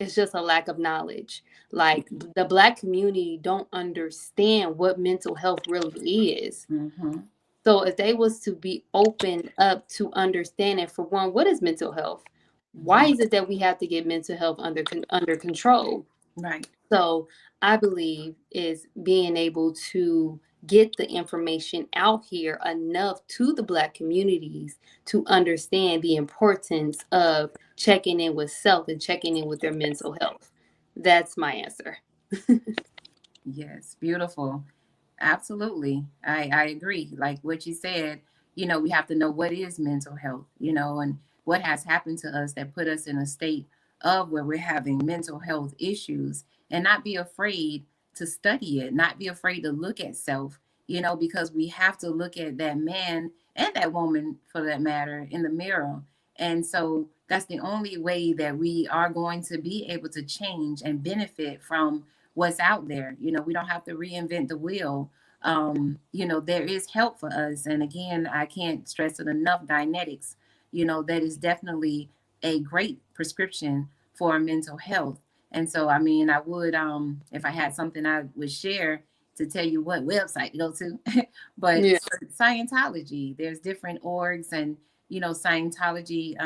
it's just a lack of knowledge. Like, the black community don't understand what mental health really is. Mm-hmm. So if they was to be open up to understanding, for one, what is mental health? Why is it that we have to get mental health under control? Right. So I believe is being able to get the information out here enough to the black communities to understand the importance of checking in with self and checking in with their mental health. That's my answer. Yes, beautiful. Absolutely. I agree. Like what you said, we have to know what is mental health, and what has happened to us that put us in a state of where we're having mental health issues, and not be afraid to study it, not be afraid to look at self, because we have to look at that man and that woman for that matter in the mirror. And so that's the only way that we are going to be able to change and benefit from what's out there. We don't have to reinvent the wheel. There is help for us. And again, I can't stress it enough, Dynetics, that is definitely a great prescription for mental health. And so, I mean, I would, if I had something I would share to tell you what website to go to, but Yeah. Scientology, there's different orgs and, Scientology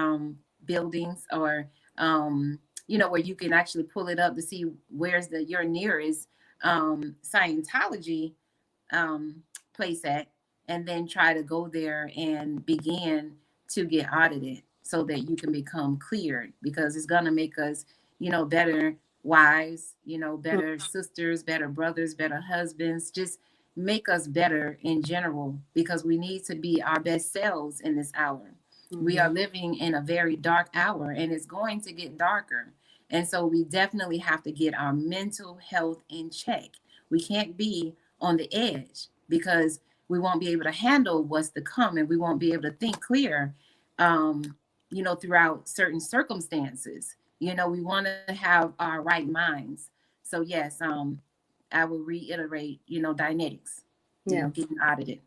buildings, or, where you can actually pull it up to see where's your nearest Scientology um, place at, and then try to go there and begin to get audited so that you can become cleared, because it's going to make us, better wives, better sisters, better brothers, better husbands, just make us better in general, because we need to be our best selves in this hour. We are Mm-hmm. living in a very dark hour, and it's going to get darker. And so we definitely have to get our mental health in check. We can't be on the edge, because we won't be able to handle what's to come, and we won't be able to think clear, throughout certain circumstances. We want to have our right minds. So yes, I will reiterate, Dynetics, Yeah. getting audited.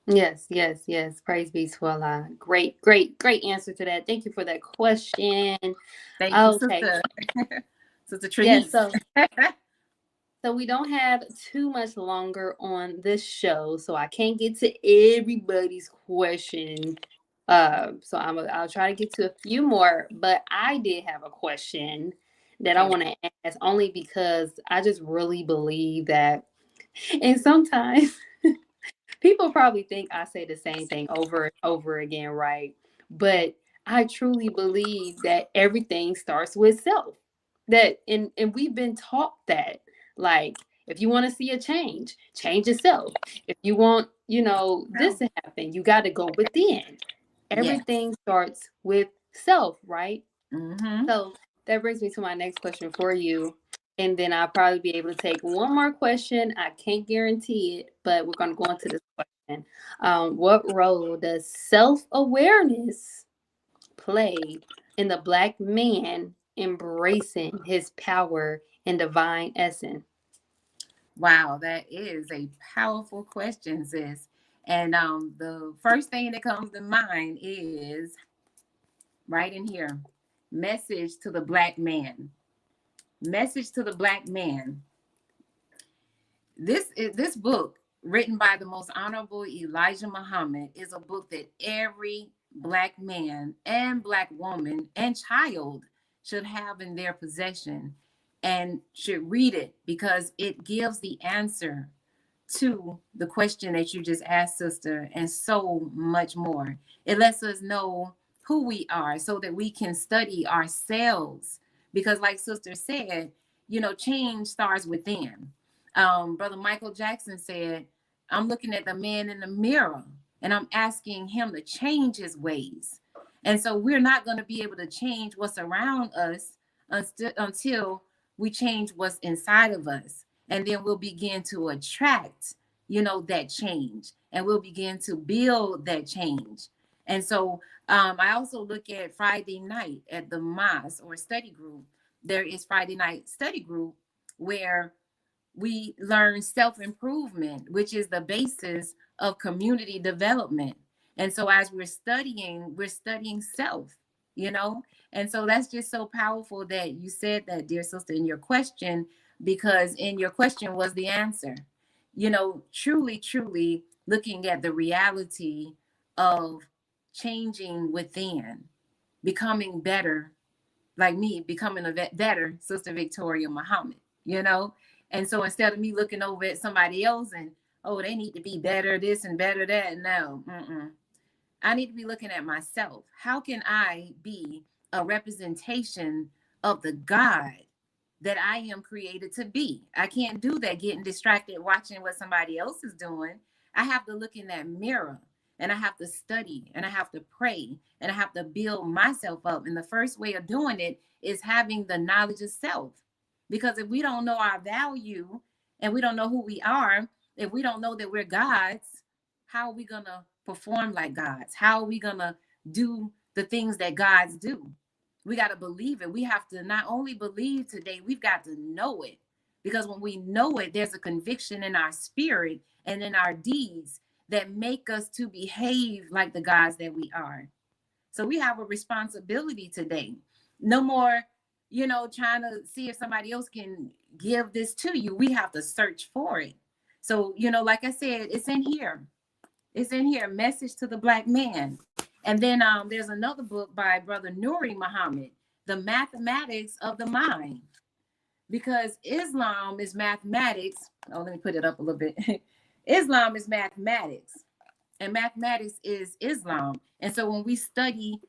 Yes, yes, yes. Praise be to Allah. Great, great, great answer to that. Thank you for that question. Thank you, Okay. sister. Sister Yes, Trinice. so we don't have too much longer on this show, so I can't get to everybody's question. So I'll try to get to a few more, but I did have a question that I Okay. want to ask only because I just really believe that, and sometimes people probably think I say the same thing over and over again, right? But I truly believe that everything starts with self. That and we've been taught that. Like, if you want to see a change, change yourself. If you want, this Well, to happen, you got to go within. yes. Everything starts with self, right? Mm-hmm. So that brings me to my next question for you. And then I'll probably be able to take one more question. I can't guarantee it, but we're going to go into this question. What role does self awareness play in the Black man embracing his power and divine essence? Wow, that is a powerful question, sis. And the first thing that comes to mind is right in here, message to the Black man. Message to the Black man. This book, written by the most honorable Elijah Muhammad, is a book that every Black man and Black woman and child should have in their possession, and should read it, because it gives the answer to the question that you just asked, sister, and so much more. It lets us know who we are so that we can study ourselves. Because, like sister said, change starts within. Brother Michael Jackson said, I'm looking at the man in the mirror and I'm asking him to change his ways. And so we're not going to be able to change what's around us until we change what's inside of us. And then we'll begin to attract, that change, and we'll begin to build that change. And so I also look at Friday night at the mosque or study group. There is Friday night study group where we learn self improvement, which is the basis of community development. And so as we're studying self, you know? And so that's just so powerful that you said that, dear sister, in your question, because in your question was the answer. Truly, truly looking at the reality of changing within, becoming better, like me becoming a better Sister Victoria Muhammad, you know? And so instead of me looking over at somebody else and, oh, they need to be better this and better that, no, I need to be looking at myself. How can I be a representation of the God that I am created to be. I can't do that getting distracted watching what somebody else is doing. I have to look in that mirror and I have to study and I have to pray and I have to build myself up. And the first way of doing it is having the knowledge of self. Because if we don't know our value and we don't know who we are, if we don't know that we're God's, how are we going to perform like God's? How are we going to do the things that God's do? We got to believe it. We have to not only believe today, we've got to know it. Because when we know it, there's a conviction in our spirit and in our deeds that make us to behave like the gods that we are. So we have a responsibility today. No more, trying to see if somebody else can give this to you. We have to search for it. So, like I said, it's in here. It's in here, Message to the Black Man. And then there's another book by Brother Nuri Muhammad, The Mathematics of the Mind. Because Islam is mathematics. Oh, let me put it up a little bit. Islam is mathematics, and mathematics is Islam. And so when we study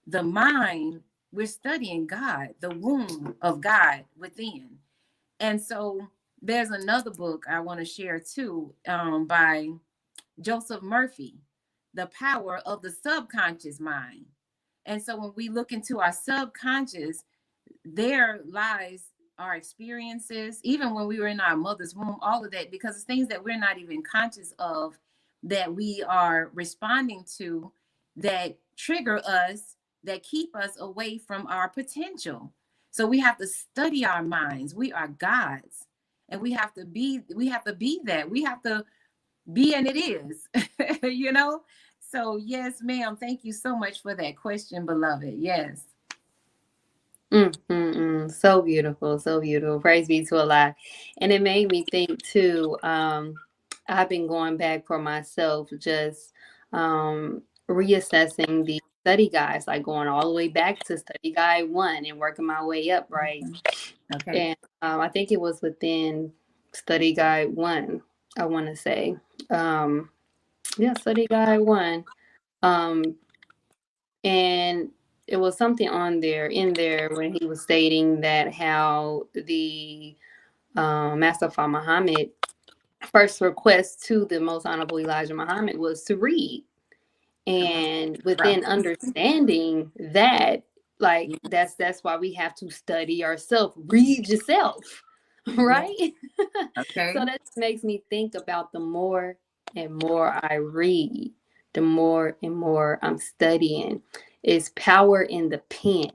the mind, we're studying God, the womb of God within. And so there's another book I want to share too, by Joseph Murphy, The Power of the Subconscious Mind. And so when we look into our subconscious, there lies our experiences, even when we were in our mother's womb, all of that, because it's things that we're not even conscious of that we are responding to that trigger us, that keep us away from our potential. So we have to study our minds. We are gods, and we have to be that. We have to be, and it is, So yes, ma'am. Thank you so much for that question, beloved. Yes. So beautiful, so beautiful. Praise be to Allah. And it made me think too. I've been going back for myself, just reassessing the study guides, like going all the way back to study guide 1 and working my way up, right? Okay. And I think it was within study guide 1, I want to say. Yeah, study guide 1. Um, and it was something on there in there when he was stating that how the Master Muhammad first request to the most honorable Elijah Muhammad was to read, and within Right. understanding that, like that's why we have to study ourselves, read yourself, Yeah. right? Okay. So that makes me think about the more and more I read, the more and more I'm studying. Is power in the pen.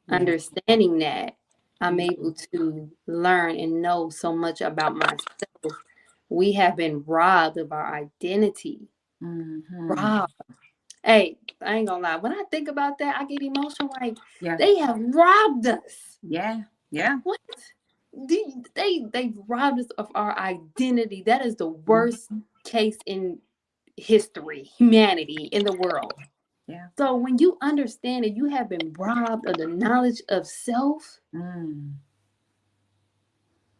Yeah. Understanding that, I'm Mm-hmm. able to learn and know so much about myself. We have been robbed of our identity. Mm-hmm. Robbed. Hey, I ain't gonna lie. When I think about that, I get emotional. Like, Yeah. they have robbed us. Yeah. Yeah. What? They robbed us of our identity. That is the worst Mm-hmm. case in history, humanity, in the world. Yeah. So when you understand that you have been robbed of the knowledge of self, Mm.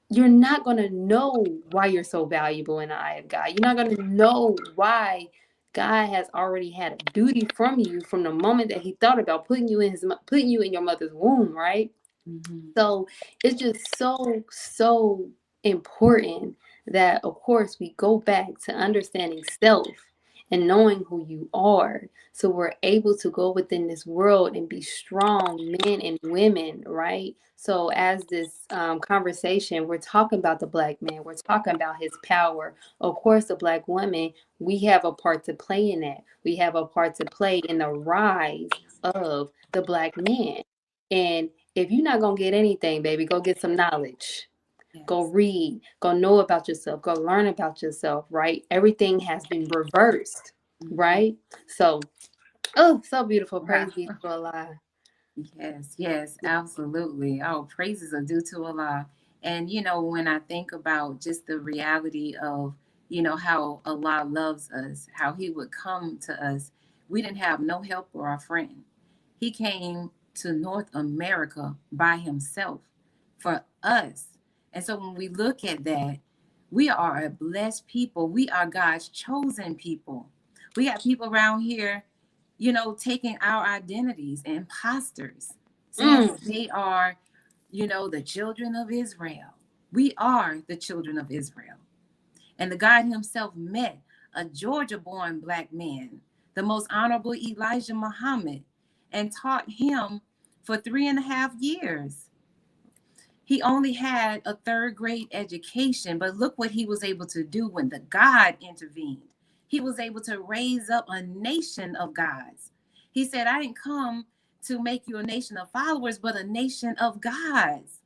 you're not going to know why you're so valuable in the eye of God. You're not going to know why God has already had a duty from you from the moment that he thought about putting you in your mother's womb, right? Mm-hmm. So it's just so important that, of course, we go back to understanding self and knowing who you are. So we're able to go within this world and be strong men and women, right? So as this conversation, we're talking about the Black man, we're talking about his power. Of course, the Black woman, we have a part to play in that. We have a part to play in the rise of the Black man. And if you're not going to get anything, baby, go get some knowledge. Go Yes. read. Go know about yourself. Go learn about yourself, right? Everything has been reversed, Mm-hmm. right? So, oh, so beautiful. Wow. Praise be to Allah. Yes, yes, absolutely. Oh, praises are due to Allah. And when I think about just the reality of, how Allah loves us, how he would come to us, we didn't have no help or a friend. He came to North America by himself for us. And so when we look at that, we are a blessed people. We are God's chosen people. We got people around here taking our identities, imposters, saying Mm, that they are the children of Israel. We are the children of Israel. And the God himself met a Georgia-born black man, the most honorable Elijah Muhammad, and taught him for 3.5 years. He only had a third grade education, but look what he was able to do when the God intervened. He was able to raise up a nation of gods. He said, I didn't come to make you a nation of followers, but a nation of gods.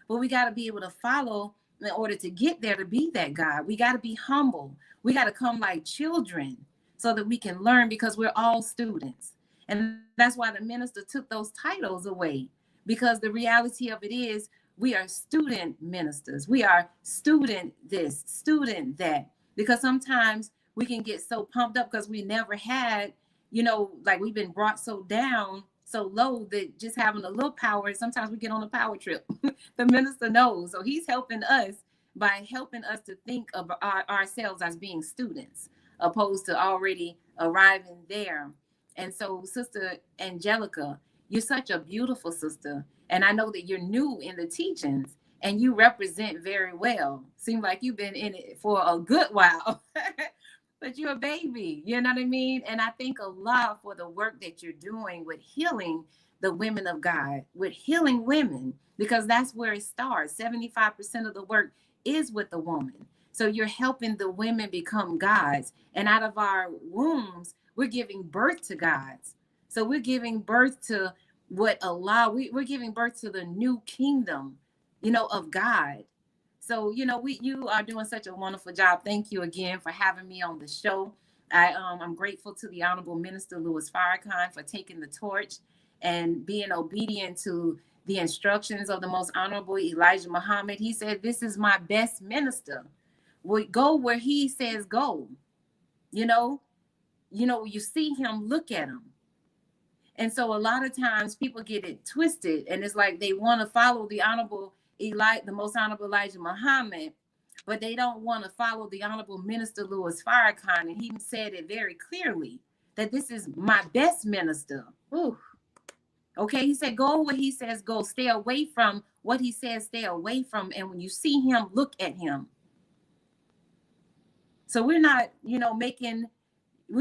But we got to be able to follow in order to get there to be that God. We got to be humble. We got to come like children so that we can learn, because we're all students. And that's why the minister took those titles away, because the reality of it is we are student ministers. We are student this, student that, because sometimes we can get so pumped up because we never had, like we've been brought so down, so low, that just having a little power, sometimes we get on a power trip. The minister knows. So he's helping us by helping us to think of ourselves as being students, opposed to already arriving there. And so, Sister Angelica, you're such a beautiful sister. And I know that you're new in the teachings and you represent very well. Seem like you've been in it for a good while. But you're a baby, you know what I mean? And I thank Allah for the work that you're doing with healing the women of God, with healing women, because that's where it starts. 75% of the work is with the woman. So you're helping the women become gods. And out of our wombs, we're giving birth to gods. So we're giving birth to what Allah, we're giving birth to the new kingdom, of God. So, you are doing such a wonderful job. Thank you again for having me on the show. I'm grateful to the Honorable Minister Louis Farrakhan for taking the torch and being obedient to the instructions of the most honorable Elijah Muhammad. He said, this is my best minister. We go where he says go. You see him, look at him. And so a lot of times people get it twisted, and it's like they want to follow the most honorable Elijah Muhammad, but they don't want to follow the honorable Minister Louis Farrakhan. And he said it very clearly that this is my best minister. Ooh. Okay, he said, go where he says go. Stay away from what he says, stay away from. And when you see him, look at him. So we're not, we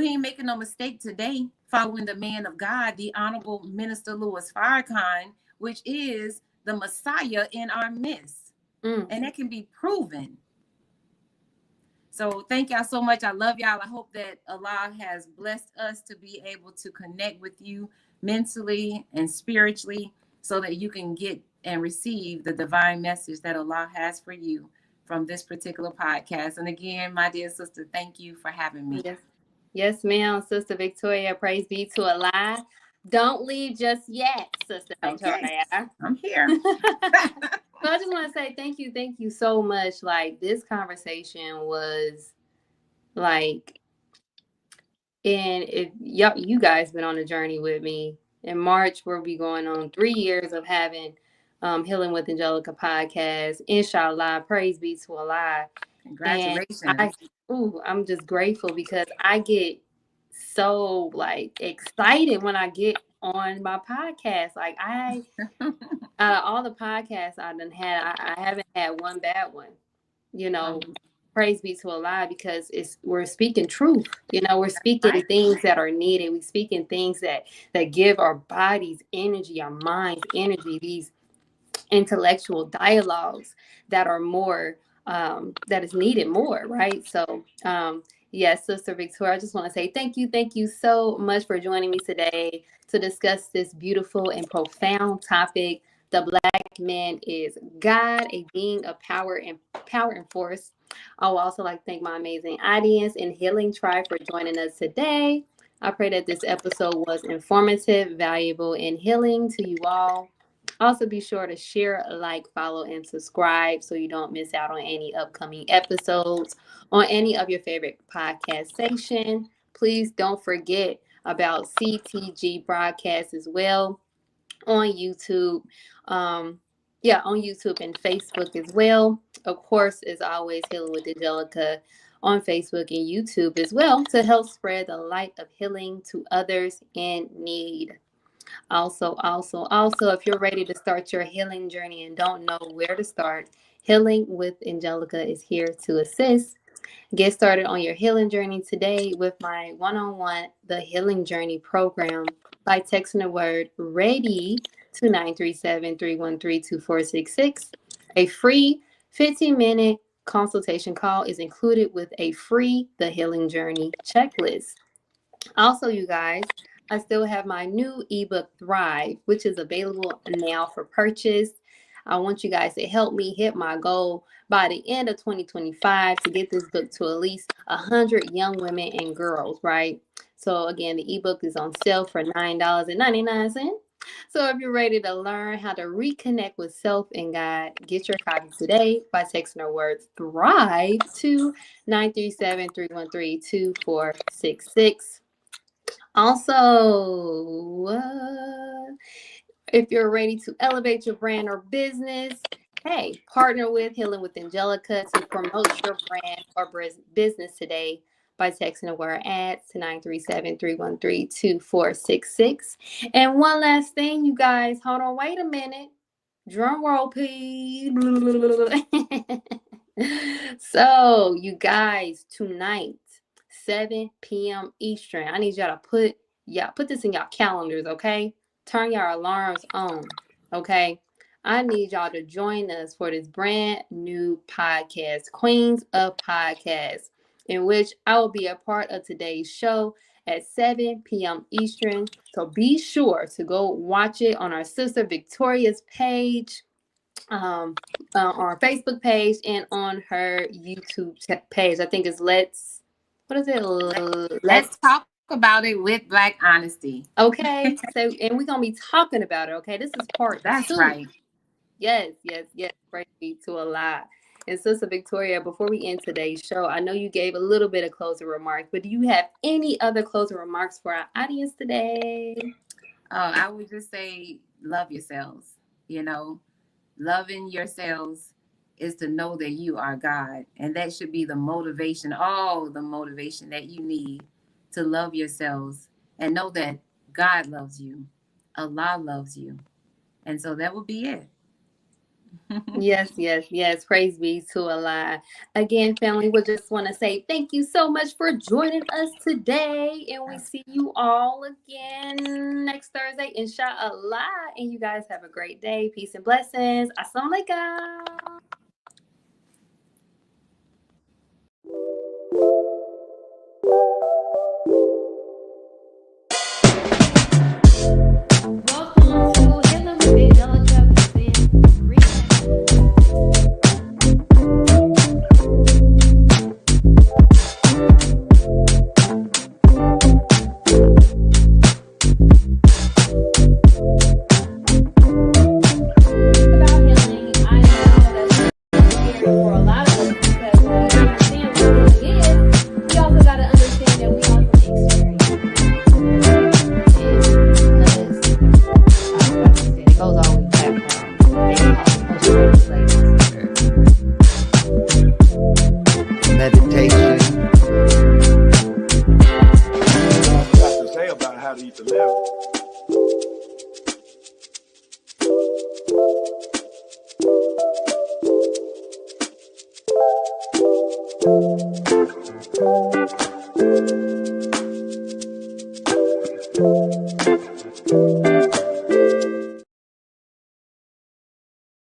ain't making no mistake today following the man of God, the Honorable Minister Louis Farrakhan, which is the Messiah in our midst. And that can be proven. So thank y'all so much. I love y'all. I hope that Allah has blessed us to be able to connect with you mentally and spiritually so that you can get and receive the divine message that Allah has for you from this particular podcast. And again, my dear sister, thank you for having me. Yes, ma'am, Sister Victoria. Praise be to Allah. Don't leave just yet, Sister Victoria. Okay. I'm here. So I just want to say thank you so much. Like, this conversation was like, and you guys been on a journey with me. In March, we'll be going on 3 years of having Healing with Angelica podcast. Inshallah, praise be to Allah. Congratulations. And I'm just grateful because I get so excited when I get on my podcast. Like, all the podcasts I've done had, I haven't had one bad one. Praise be to Allah, because we're speaking truth. We're speaking things that are needed. We're speaking things that give our bodies energy, our minds energy. These intellectual dialogues that are more that is needed more, right? So yes, Sister Victoria, I just want to say thank you so much for joining me today to discuss this beautiful and profound topic. The Black man is God, a being of power and force. I would also like to thank my amazing audience and Healing Tribe for joining us today. I pray that this episode was informative, valuable, and healing to you all. Also, be sure to share, like, follow, and subscribe so you don't miss out on any upcoming episodes on any of your favorite podcast station. Please don't forget about CTG broadcasts as well on YouTube. On YouTube and Facebook as well. Of course, as always, Healing with Angelica on Facebook and YouTube as well to help spread the light of healing to others in need. Also, if you're ready to start your healing journey and don't know where to start, Healing with Angelica is here to assist. Get started on your healing journey today with my one-on-one The Healing Journey program by texting the word READY to 937-313-2466. A free 15-minute consultation call is included with a free The Healing Journey checklist. Also, you guys, I still have my new ebook Thrive, which is available now for purchase. I want you guys to help me hit my goal by the end of 2025 to get this book to at least 100 young women and girls, right? So, again, the ebook is on sale for $9.99. So, if you're ready to learn how to reconnect with self and God, get your copy today by texting the word Thrive to 937-313-2466. Also, if you're ready to elevate your brand or business, hey, partner with Healing with Angelica to promote your brand or business today by texting the word ads to 937-313-2466. And one last thing, you guys, hold on, wait a minute. Drum roll, please. So, you guys, tonight, 7 p.m. Eastern. I need y'all to put this in y'all calendars, okay? Turn your alarms on, okay? I need y'all to join us for this brand new podcast, Queens of Podcasts, in which I will be a part of today's show at 7 p.m. Eastern. So be sure to go watch it on our sister Victoria's page, on our Facebook page, and on her YouTube page. I think it's what is it? Let's talk about it with Black Honesty. Okay. So, and we're gonna be talking about it. Okay, this is part That's 2. right. Yes. Praise be to Allah. And Sister Victoria, before we end today's show, I know you gave a little bit of closing remarks, but do you have any other closing remarks for our audience today? I would just say love yourselves. You know, loving yourselves is to know that you are God. And that should be the motivation, all the motivation that you need to love yourselves and know that God loves you. Allah loves you. And so that will be it. Yes. Praise be to Allah. Again, family, we just want to say thank you so much for joining us today. And we see you all again next Thursday, inshallah. And you guys have a great day. Peace and blessings. Assalamu alaikum. Welcome to Healing with Angelica. Meditation. What got to say about how to eat the liver.